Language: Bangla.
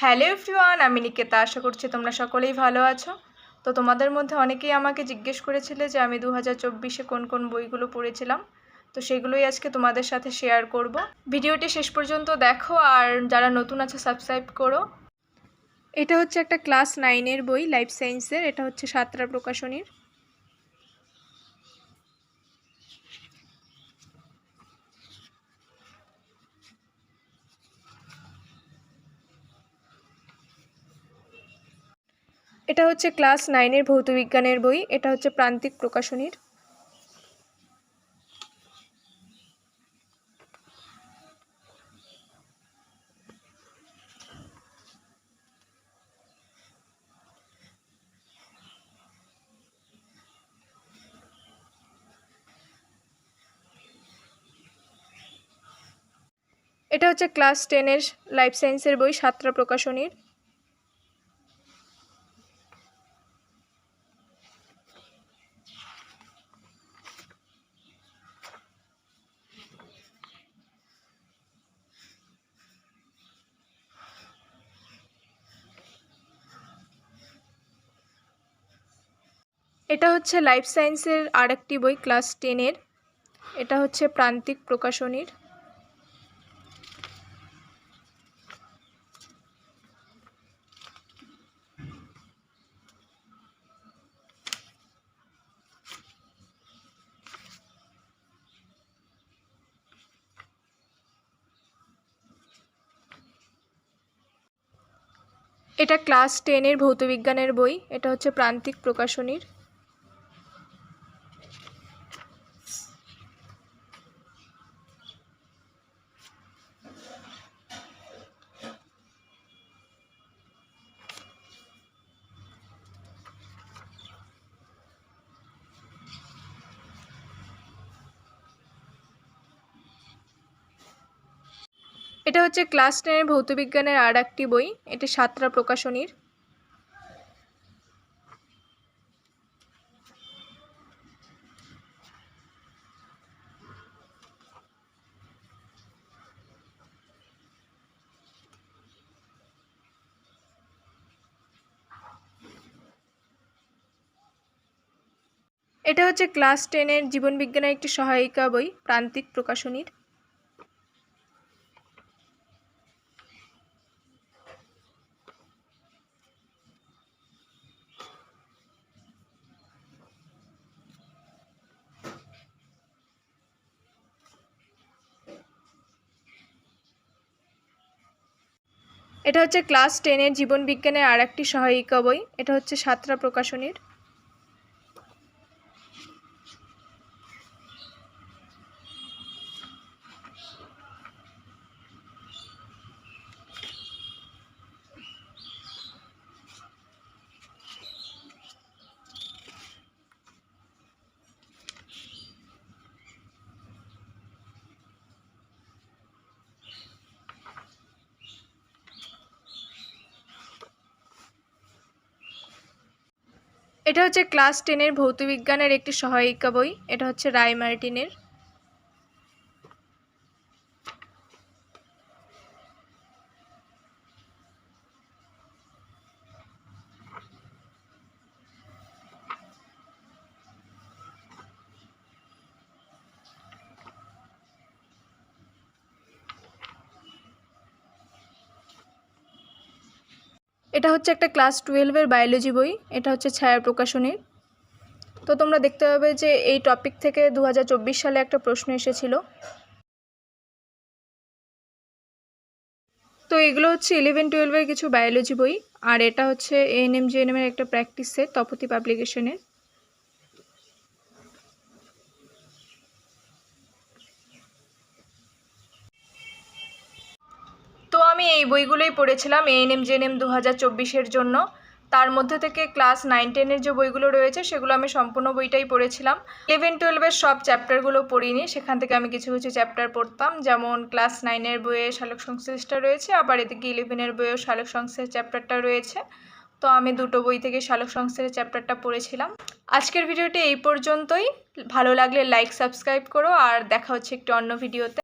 হ্যালো এভরিওয়ান, আমি নিকেতা। আশা করছি তোমরা সকলেই ভালো আছো। তো তোমাদের মধ্যে অনেকেই আমাকে জিজ্ঞেস করেছিলে যে আমি 2024-এ কোন কোন বইগুলো পড়েছিলাম। তো সেগুলোই আজকে তোমাদের সাথে শেয়ার করব। ভিডিওটি শেষ পর্যন্ত দেখো, আর যারা নতুন আছে সাবস্ক্রাইব করো। এটা হচ্ছে একটা ক্লাস 9-এর বই, লাইফ সায়েন্সের। এটা হচ্ছে সাতরা প্রকাশনীর। এটা হচ্ছে ক্লাস 9-এর ভৌতবিজ্ঞানের বই। এটা হচ্ছে প্রান্তিক প্রকাশনীর। এটা হচ্ছে ক্লাস 10-এর লাইফ সায়েন্সের বই, সাতরা প্রকাশনীর। এটা হচ্ছে লাইফ সায়েন্সের আরেকটি বই, ক্লাস 10-এর। এটা হচ্ছে প্রান্তিক প্রকাশনীর। এটা ক্লাস 10-এর ভৌতবিজ্ঞানের বই। এটা হচ্ছে প্রান্তিক প্রকাশনীর। এটা হচ্ছে ক্লাস 10-এর ভৌতবিজ্ঞানের আর একটি বই। এটি সাতরা প্রকাশনীর। এটা হচ্ছে ক্লাস 10-এর জীবনবিজ্ঞানের একটি সহায়িকা বই, প্রান্তিক প্রকাশনীর। এটা হচ্ছে ক্লাস 10-এর জীবনবিজ্ঞানের আর একটি সহায়িকা বই। এটা হচ্ছে সাতরা প্রকাশনীর। এটা হচ্ছে ক্লাস 10-এর ভৌতবিজ্ঞানের একটি সহায়িকা বই। এটা হচ্ছে রায় মার্টিনের। এটা হচ্ছে একটা ক্লাস 12-এর বায়োলজি বই। এটা হচ্ছে ছায়া প্রকাশনীর। তো তোমরা দেখতে পাবে যে এই টপিক থেকে 2024 সালে একটা প্রশ্ন এসেছিল। তো এগুলো হচ্ছে 11-12-এর কিছু বায়োলজি বই। আর এটা হচ্ছে এএনএম জিএনএম-এর একটা প্র্যাকটিস সেট, তপতি পাবলিকেশনের। তো আমি এই বইগুলোই পড়েছিলাম এএনএম জিএনএম 2024-এর জন্য। তার মধ্যে থেকে ক্লাস 9-10-এর যে বইগুলো রয়েছে সেগুলো আমি সম্পূর্ণ বইটাই পড়েছিলাম। 11-12-এর সব চ্যাপ্টারগুলো পড়িনি, সেখান থেকে আমি কিছু কিছু চ্যাপ্টার পড়তাম। যেমন ক্লাস 9-এর বইয়ে সালোক সংশ্লেষটা রয়েছে, আবার এদিকে 11-এর বইয়েও সালোক সংশ্লেষ চ্যাপ্টারটা রয়েছে। তো আমি দুটো বই থেকে সালোক সংশ্লেষের চ্যাপ্টারটা পড়েছিলাম। আজকের ভিডিওটি এই পর্যন্তই। ভালো লাগলে লাইক সাবস্ক্রাইব করো, আর দেখা হচ্ছে একটি অন্য ভিডিওতে।